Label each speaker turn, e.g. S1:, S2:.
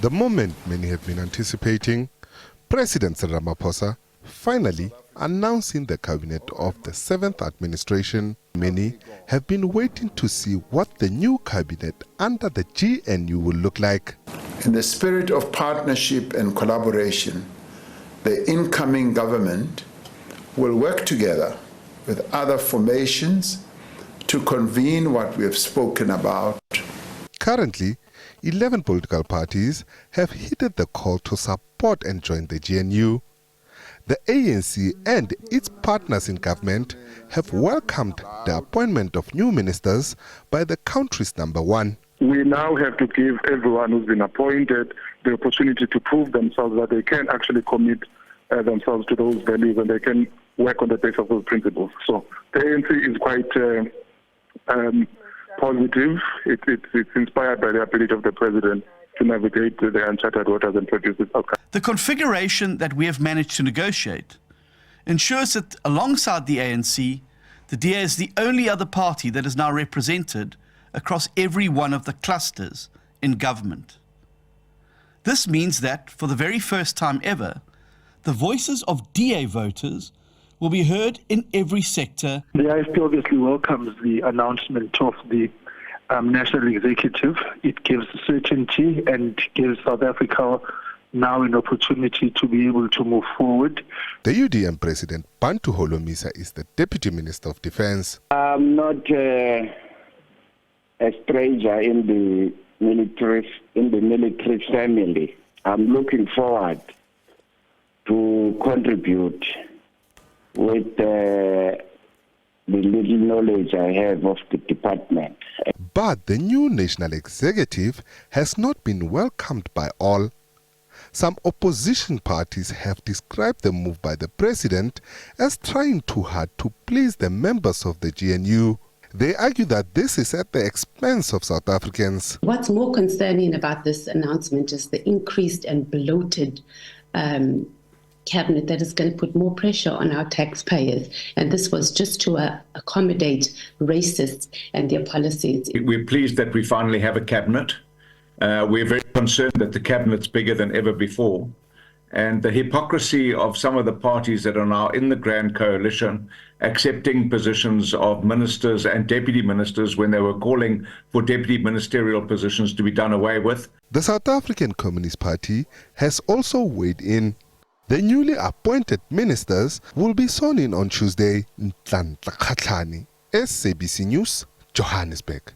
S1: The moment many have been anticipating, President Cyril Ramaphosa finally announcing the cabinet of the 7th administration. Many have been waiting to see what the new cabinet under the GNU will look like.
S2: In the spirit of partnership and collaboration, the incoming government will work together with other formations to convene what we have spoken about.
S1: Currently, 11 political parties have heeded the call to support and join the GNU. The ANC and its partners in government have welcomed the appointment of new ministers by the country's number one.
S3: We now have to give everyone who's been appointed the opportunity to prove themselves that they can actually commit themselves to those values and they can work on the basis of those principles. So the ANC is quite positive. It's inspired by the ability of the president to navigate the uncharted waters and produce this outcome.
S4: The configuration that we have managed to negotiate ensures that alongside the ANC, the DA is the only other party that is now represented across every one of the clusters in government. This means that, for the very first time ever, the voices of DA voters will be heard in every sector.
S5: The IFP obviously welcomes the announcement of the National Executive. It gives certainty and gives South Africa now an opportunity to be able to move forward.
S1: The UDM President Bantu Holomisa is the Deputy Minister of Defence.
S6: I'm not a stranger in the military family. I'm looking forward to contribute with the little knowledge I have of the department.
S1: But the new national executive has not been welcomed by all. Some opposition parties have described the move by the president as trying too hard to please the members of the GNU. They argue that this is at the expense of South Africans.
S7: What's more concerning about this announcement is the increased and bloated cabinet that is going to put more pressure on our taxpayers. And this was just to accommodate racists and their policies.
S8: We're pleased that we finally have a cabinet. We're very concerned that the cabinet's bigger than ever before. And the hypocrisy of some of the parties that are now in the Grand Coalition accepting positions of ministers and deputy ministers when they were calling for deputy ministerial positions to be done away with.
S1: The South African Communist Party has also weighed in. The newly appointed ministers will be sworn in on Tuesday. SABC News, Johannesburg.